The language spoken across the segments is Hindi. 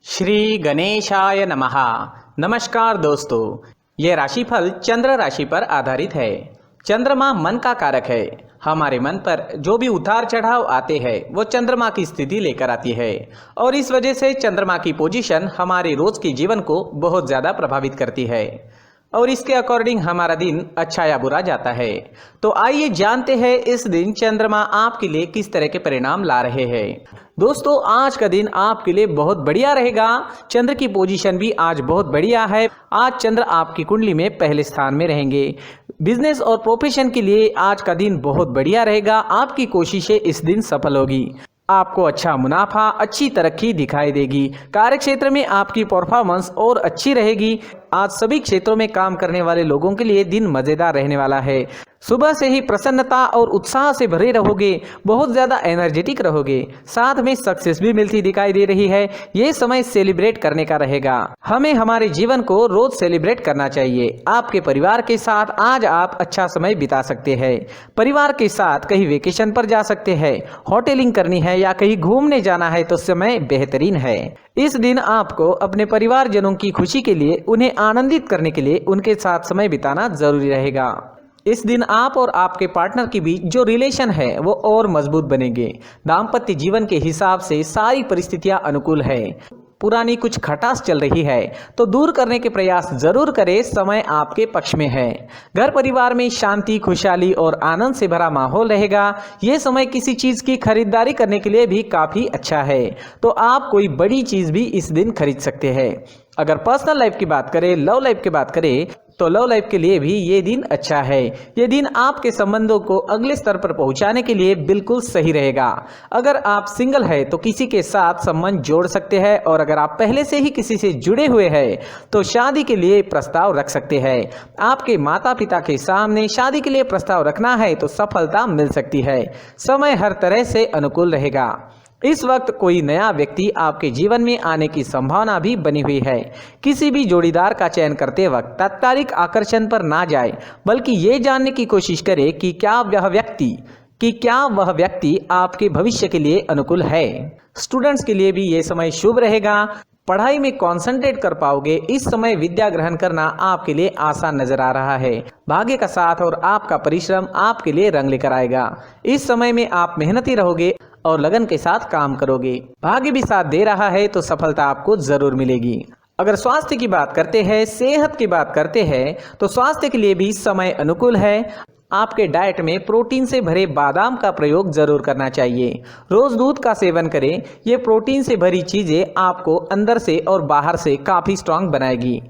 श्री गणेशाय नमः। नमस्कार दोस्तों, ये राशिफल चंद्र राशि पर आधारित है। चंद्रमा मन का कारक है। हमारे मन पर जो भी उतार चढ़ाव आते हैं वो चंद्रमा की स्थिति लेकर आती है और इस वजह से चंद्रमा की पोजीशन हमारे रोज के जीवन को बहुत ज़्यादा प्रभावित करती है और इसके अकॉर्डिंग हमारा दिन अच्छा या बुरा जाता है। तो आइए जानते हैं इस दिन चंद्रमा आपके लिए किस तरह के परिणाम ला रहे हैं। दोस्तों, आज का दिन आपके लिए बहुत बढ़िया रहेगा। चंद्र की पोजीशन भी आज बहुत बढ़िया है। आज चंद्र आपकी कुंडली में पहले स्थान में रहेंगे। बिजनेस और प्रोफेशन के लिए आज का दिन बहुत बढ़िया रहेगा। आपकी कोशिशें इस दिन सफल होगी। आपको अच्छा मुनाफा, अच्छी तरक्की दिखाई देगी। कार्य क्षेत्र में आपकी परफॉर्मेंस और अच्छी रहेगी। आज सभी क्षेत्रों में काम करने वाले लोगों के लिए दिन मजेदार रहने वाला है। सुबह से ही प्रसन्नता और उत्साह से भरे रहोगे, बहुत ज़्यादा एनर्जेटिक रहोगे, साथ में सक्सेस भी मिलती दिखाई दे रही है। ये समय सेलिब्रेट करने का रहेगा। हमें हमारे जीवन को रोज सेलिब्रेट करना चाहिए। आपके परिवार के साथ आज आप अच्छा समय बिता सकते हैं। परिवार के साथ कहीं वेकेशन पर जा सकते हैं, होटलिंग करनी है या कहीं घूमने जाना है तो समय बेहतरीन है। इस दिन आपको अपने परिवारजनों की खुशी के लिए, उन्हें आनंदित करने के लिए उनके साथ समय बिताना जरूरी रहेगा। इस दिन आप और आपके पार्टनर के बीच जो रिलेशन है वो और मजबूत बनेंगे। दाम्पत्य जीवन के हिसाब से सारी परिस्थितियां अनुकूल है। पुरानी कुछ खटास चल रही है तो दूर करने के प्रयास जरूर करें। समय आपके पक्ष में है। घर परिवार में शांति, खुशहाली और आनंद से भरा माहौल रहेगा। ये समय किसी चीज की खरीदारी करने के लिए भी काफी अच्छा है, तो आप कोई बड़ी चीज भी इस दिन खरीद सकते हैं। अगर पर्सनल लाइफ की बात करें, लव लाइफ की बात करें तो लव लाइफ के लिए भी ये दिन अच्छा है। ये दिन आपके संबंधों को अगले स्तर पर पहुंचाने के लिए बिल्कुल सही रहेगा। अगर आप सिंगल है तो किसी के साथ संबंध जोड़ सकते हैं और अगर आप पहले से ही किसी से जुड़े हुए हैं तो शादी के लिए प्रस्ताव रख सकते हैं। आपके माता पिता के सामने शादी के लिए प्रस्ताव रखना है तो सफलता मिल सकती है। समय हर तरह से अनुकूल रहेगा। इस वक्त कोई नया व्यक्ति आपके जीवन में आने की संभावना भी बनी हुई है। किसी भी जोड़ीदार का चयन करते वक्त तात्कालिक आकर्षण पर ना जाए, बल्कि ये जानने की कोशिश करें कि क्या वह व्यक्ति आपके भविष्य के लिए अनुकूल है। स्टूडेंट्स के लिए भी ये समय शुभ रहेगा। पढ़ाई में कंसंट्रेट कर पाओगे। इस समय विद्या ग्रहण करना आपके लिए आसान नजर आ रहा है। भाग्य का साथ और आपका परिश्रम आपके लिए रंग लेकर आएगा। इस समय में आप मेहनती रहोगे और लगन के साथ काम करोगे। भाग्य भी साथ दे रहा है तो सफलता आपको जरूर मिलेगी। अगर स्वास्थ्य की बात करते हैं, सेहत की बात करते हैं तो स्वास्थ्य के लिए भी समय अनुकूल है। आपके डाइट में प्रोटीन से भरे बादाम का प्रयोग जरूर करना चाहिए। रोज दूध का सेवन करें। ये प्रोटीन से भरी चीजें आपको अंदर से और बाहर से काफी स्ट्रांग बनाएगी।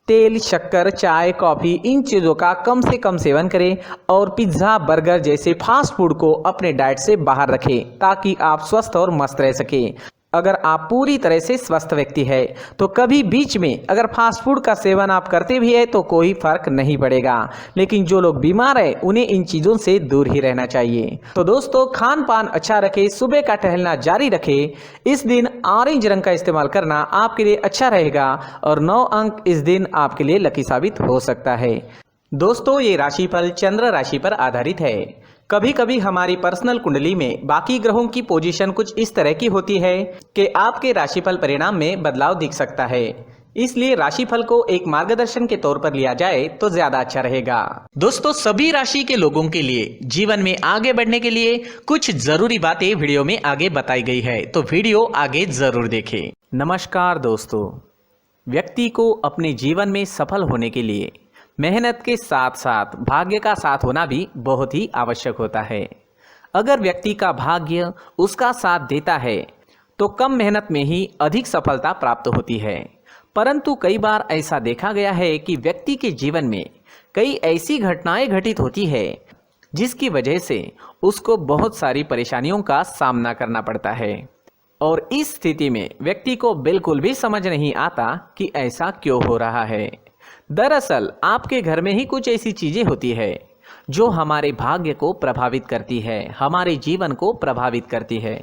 तेल, शक्कर, चाय, कॉफी, इन चीज़ों का कम से कम सेवन करें और पिज्ज़ा, बर्गर जैसे फास्ट फूड को अपने डाइट से बाहर रखें ताकि आप स्वस्थ और मस्त रह सकें। अगर आप पूरी तरह से स्वस्थ व्यक्ति है तो कभी बीच में अगर फास्ट फूड का सेवन आप करते भी है तो कोई फर्क नहीं पड़ेगा, लेकिन जो लोग बीमार है उन्हें इन चीज़ों से दूर ही रहना चाहिए। तो दोस्तों, खान पान अच्छा रखें, सुबह का टहलना जारी रखें। इस दिन ऑरेंज रंग का इस्तेमाल करना आपके लिए अच्छा रहेगा और 9 अंक इस दिन आपके लिए लकी साबित हो सकता है। दोस्तों, ये राशिफल चंद्र राशि पर आधारित है। कभी कभी हमारी पर्सनल कुंडली में बाकी ग्रहों की पोजीशन कुछ इस तरह की होती है कि आपके राशिफल परिणाम में बदलाव दिख सकता है। इसलिए राशिफल को एक मार्गदर्शन के तौर पर लिया जाए तो ज्यादा अच्छा रहेगा। दोस्तों, सभी राशि के लोगों के लिए जीवन में आगे बढ़ने के लिए कुछ जरूरी बातें वीडियो में आगे बताई गई है, तो वीडियो आगे जरूर देखें। नमस्कार दोस्तों, व्यक्ति को अपने जीवन में सफल होने के लिए मेहनत के साथ साथ भाग्य का साथ होना भी बहुत ही आवश्यक होता है। अगर व्यक्ति का भाग्य उसका साथ देता है तो कम मेहनत में ही अधिक सफलता प्राप्त होती है। परंतु कई बार ऐसा देखा गया है कि व्यक्ति के जीवन में कई ऐसी घटनाएं घटित होती है जिसकी वजह से उसको बहुत सारी परेशानियों का सामना करना पड़ता है और इस स्थिति में व्यक्ति को बिल्कुल भी समझ नहीं आता कि ऐसा क्यों हो रहा है। दरअसल आपके घर में ही कुछ ऐसी चीजें होती है जो हमारे भाग्य को प्रभावित करती है, हमारे जीवन को प्रभावित करती है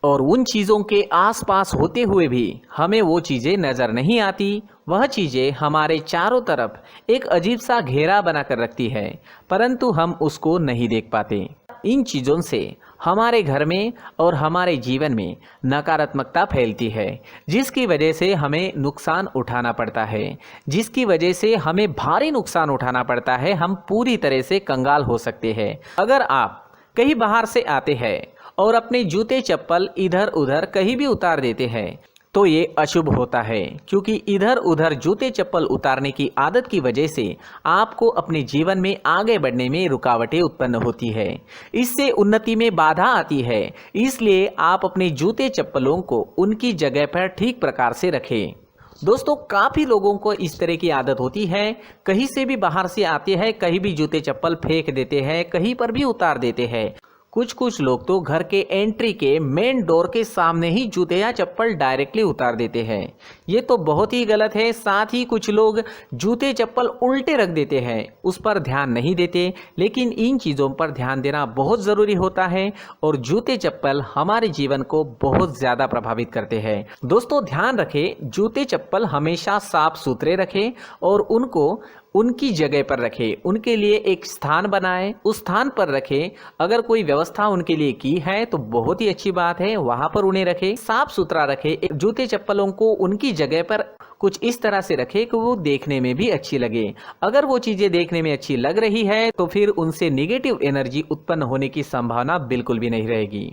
और उन चीज़ों के आसपास होते हुए भी हमें वो चीज़ें नज़र नहीं आती। वह चीज़ें हमारे चारों तरफ एक अजीब सा घेरा बनाकर रखती है, परंतु हम उसको नहीं देख पाते। इन चीज़ों से हमारे घर में और हमारे जीवन में नकारात्मकता फैलती है, जिसकी वजह से हमें नुकसान उठाना पड़ता है, जिसकी वजह से हमें भारी नुकसान उठाना पड़ता है। हम पूरी तरह से कंगाल हो सकते हैं। अगर आप कहीं बाहर से आते हैं और अपने जूते चप्पल इधर उधर कहीं भी उतार देते हैं तो ये अशुभ होता है, क्योंकि इधर उधर जूते चप्पल उतारने की आदत की वजह से आपको अपने जीवन में आगे बढ़ने में रुकावटें उत्पन्न होती है। इससे उन्नति में बाधा आती है। इसलिए आप अपने जूते चप्पलों को उनकी जगह पर ठीक प्रकार से रखें। दोस्तों, काफ़ी लोगों को इस तरह की आदत होती है, कहीं से भी बाहर से आते हैं, कहीं भी जूते चप्पल फेंक देते हैं, कहीं पर भी उतार देते हैं। कुछ लोग तो घर के एंट्री के मेन डोर के सामने ही जूते या चप्पल डायरेक्टली उतार देते हैं। ये तो बहुत ही गलत है। साथ ही कुछ लोग जूते चप्पल उल्टे रख देते हैं, उस पर ध्यान नहीं देते। लेकिन इन चीज़ों पर ध्यान देना बहुत ज़रूरी होता है और जूते चप्पल हमारे जीवन को बहुत ज़्यादा प्रभावित करते हैं। दोस्तों, ध्यान रखें, जूते चप्पल हमेशा साफ सुथरे रखें और उनको उनकी जगह पर रखें। उनके लिए एक स्थान बनाएं, उस स्थान पर रखें। अगर कोई व्यवस्था उनके लिए की है तो बहुत ही अच्छी बात है, वहां पर उन्हें रखें, साफ सुथरा रखें। जूते चप्पलों को उनकी जगह पर कुछ इस तरह से रखें कि वो देखने में भी अच्छी लगे। अगर वो चीज़ें देखने में अच्छी लग रही है तो फिर उनसे निगेटिव एनर्जी उत्पन्न होने की संभावना बिल्कुल भी नहीं रहेगी।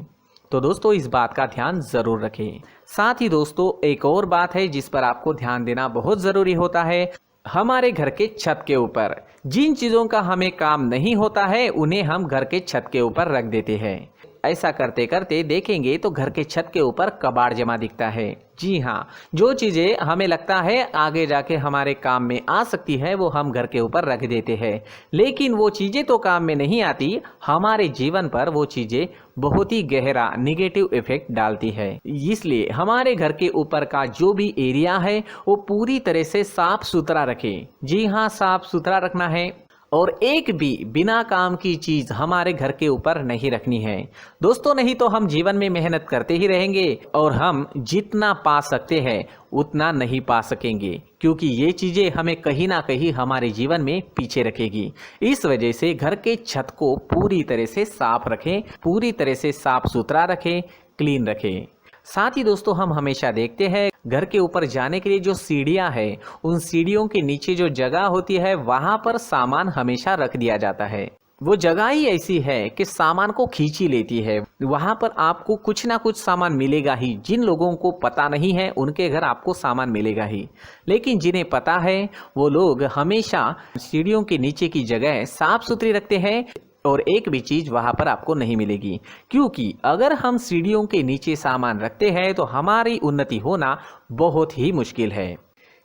तो दोस्तों, इस बात का ध्यान ज़रूर रखें। साथ ही दोस्तों, एक और बात है जिस पर आपको ध्यान देना बहुत ज़रूरी होता है। हमारे घर के छत के ऊपर जिन चीज़ों का हमें काम नहीं होता है उन्हें हम घर के छत के ऊपर रख देते हैं। ऐसा करते करते देखेंगे तो घर के छत के ऊपर कबाड़ जमा दिखता है। जी हाँ, जो चीज़ें हमें लगता है आगे जाके हमारे काम में आ सकती है वो हम घर के ऊपर रख देते हैं, लेकिन वो चीज़ें तो काम में नहीं आती। हमारे जीवन पर वो चीज़ें बहुत ही गहरा निगेटिव इफेक्ट डालती है। इसलिए हमारे घर के ऊपर का जो भी एरिया है वो पूरी तरह से साफ सुथरा रखें। जी हाँ, साफ सुथरा रखना है और एक भी बिना काम की चीज हमारे घर के ऊपर नहीं रखनी है। दोस्तों, नहीं तो हम जीवन में मेहनत करते ही रहेंगे और हम जितना पा सकते हैं उतना नहीं पा सकेंगे, क्योंकि ये चीजें हमें कहीं ना कहीं हमारे जीवन में पीछे रखेगी। इस वजह से घर के छत को पूरी तरह से साफ रखें, पूरी तरह से साफ सुथरा रखें, क्लीन रखें। साथ ही दोस्तों, हम हमेशा देखते हैं घर के ऊपर जाने के लिए जो सीढ़ियां हैं, उन सीढ़ियों के नीचे जो जगह होती है वहां पर सामान हमेशा रख दिया जाता है। वो जगह ही ऐसी है कि सामान को खींची लेती है। वहां पर आपको कुछ ना कुछ सामान मिलेगा ही। जिन लोगों को पता नहीं है उनके घर आपको सामान मिलेगा ही, लेकिन जिन्हें पता है वो लोग हमेशा सीढ़ियों के नीचे की जगह साफ सुथरी रखते हैं और एक भी चीज वहां पर आपको नहीं मिलेगी। क्योंकि अगर हम सीढ़ियों के नीचे सामान रखते हैं तो हमारी उन्नति होना बहुत ही मुश्किल है।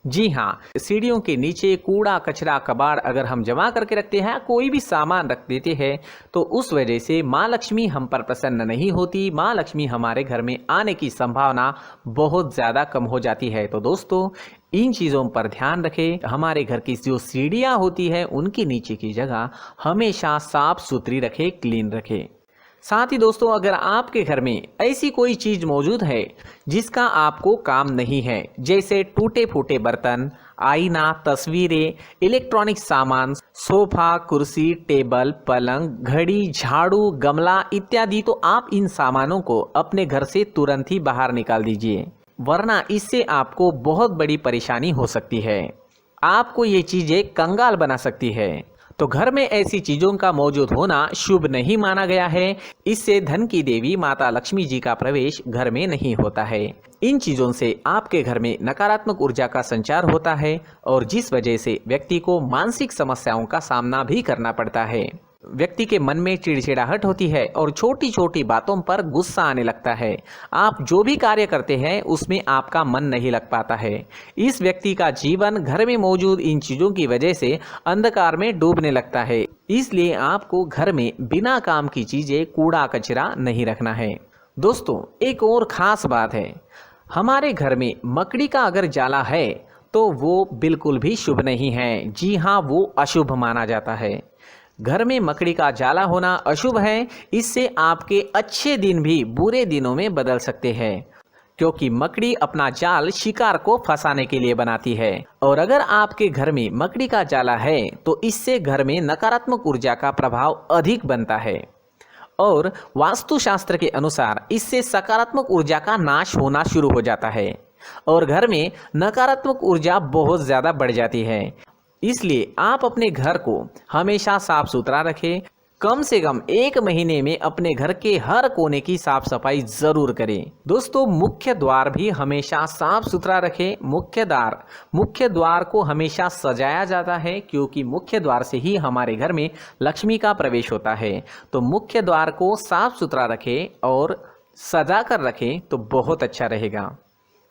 जी हाँ, सीढ़ियों के नीचे कूड़ा कचरा कबाड़ अगर हम जमा करके रखते हैं, कोई भी सामान रख देते हैं, तो उस वजह से माँ लक्ष्मी हम पर प्रसन्न नहीं होती। माँ लक्ष्मी हमारे घर में आने की संभावना बहुत ज़्यादा कम हो जाती है। तो दोस्तों, इन चीज़ों पर ध्यान रखें। हमारे घर की जो सीढ़ियाँ होती है उनके नीचे की जगह हमेशा साफ सुथरी रखें, क्लीन रखें। साथ ही दोस्तों, अगर आपके घर में ऐसी कोई चीज़ मौजूद है जिसका आपको काम नहीं है, जैसे टूटे फूटे बर्तन, आईना, तस्वीरें, इलेक्ट्रॉनिक सामान, सोफा, कुर्सी, टेबल, पलंग, घड़ी, झाड़ू, गमला इत्यादि, तो आप इन सामानों को अपने घर से तुरंत ही बाहर निकाल दीजिए, वरना इससे आपको बहुत बड़ी परेशानी हो सकती है। आपको ये चीज़ें कंगाल बना सकती है। तो घर में ऐसी चीजों का मौजूद होना शुभ नहीं माना गया है। इससे धन की देवी माता लक्ष्मी जी का प्रवेश घर में नहीं होता है। इन चीजों से आपके घर में नकारात्मक ऊर्जा का संचार होता है और जिस वजह से व्यक्ति को मानसिक समस्याओं का सामना भी करना पड़ता है। व्यक्ति के मन में चिड़चिड़ाहट होती है और छोटी छोटी बातों पर गुस्सा आने लगता है। आप जो भी कार्य करते हैं उसमें आपका मन नहीं लग पाता है। इस व्यक्ति का जीवन घर में मौजूद इन चीज़ों की वजह से अंधकार में डूबने लगता है। इसलिए आपको घर में बिना काम की चीज़ें, कूड़ा कचरा नहीं रखना है। दोस्तों, एक और ख़ास बात है, हमारे घर में मकड़ी का अगर जाला है तो वो बिल्कुल भी शुभ नहीं है। जी हाँ, वो अशुभ माना जाता है। घर में मकड़ी का जाला होना अशुभ है। इससे आपके अच्छे दिन भी बुरे दिनों में बदल सकते हैं, क्योंकि मकड़ी अपना जाल शिकार को फंसाने के लिए बनाती है। और अगर आपके घर में मकड़ी का जाला है तो इससे घर में नकारात्मक ऊर्जा का प्रभाव अधिक बनता है और वास्तुशास्त्र के अनुसार इससे सकारात्मक ऊर्जा का नाश होना शुरू हो जाता है और घर में नकारात्मक ऊर्जा बहुत ज़्यादा बढ़ जाती है। इसलिए आप अपने घर को हमेशा साफ सुथरा रखें। कम से कम 1 महीने में अपने घर के हर कोने की साफ सफाई जरूर करें। दोस्तों, मुख्य द्वार भी हमेशा साफ सुथरा रखें। मुख्य द्वार को हमेशा सजाया जाता है क्योंकि मुख्य द्वार से ही हमारे घर में लक्ष्मी का प्रवेश होता है। तो मुख्य द्वार को साफ सुथरा रखें और सजा कर रखें तो बहुत अच्छा रहेगा।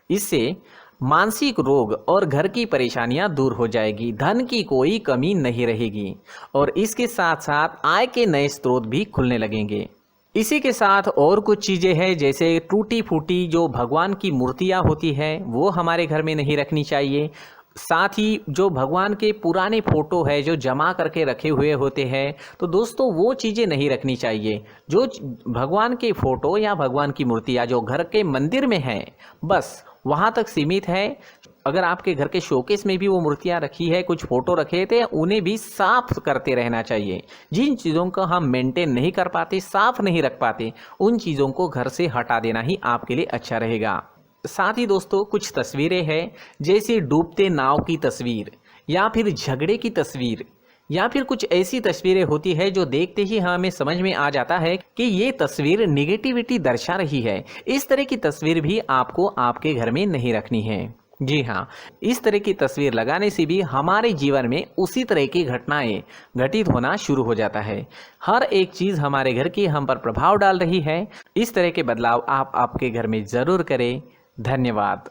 इससे मानसिक रोग और घर की परेशानियां दूर हो जाएगी, धन की कोई कमी नहीं रहेगी और इसके साथ साथ आय के नए स्रोत भी खुलने लगेंगे। इसी के साथ और कुछ चीज़ें हैं, जैसे टूटी फूटी जो भगवान की मूर्तियां होती है वो हमारे घर में नहीं रखनी चाहिए। साथ ही जो भगवान के पुराने फोटो है जो जमा करके रखे हुए होते हैं, तो दोस्तों वो चीज़ें नहीं रखनी चाहिए। जो भगवान के फोटो या भगवान की मूर्तियाँ जो घर के मंदिर में हैं बस वहाँ तक सीमित है। अगर आपके घर के शोकेस में भी वो मूर्तियाँ रखी है, कुछ फोटो रखे थे, उन्हें भी साफ करते रहना चाहिए। जिन चीज़ों को हम मेंटेन नहीं कर पाते, साफ नहीं रख पाते, उन चीज़ों को घर से हटा देना ही आपके लिए अच्छा रहेगा। साथ ही दोस्तों कुछ तस्वीरें हैं, जैसे डूबते नाव की तस्वीर या फिर झगड़े की तस्वीर या फिर कुछ ऐसी तस्वीरें होती है जो देखते ही हमें समझ में आ जाता है कि ये तस्वीर नेगेटिविटी दर्शा रही है। इस तरह की तस्वीर भी आपको आपके घर में नहीं रखनी है। जी हाँ, इस तरह की तस्वीर लगाने से भी हमारे जीवन में उसी तरह की घटनाएं घटित होना शुरू हो जाता है। हर एक चीज़ हमारे घर की हम पर प्रभाव डाल रही है। इस तरह के बदलाव आप आपके घर में ज़रूर करें। धन्यवाद।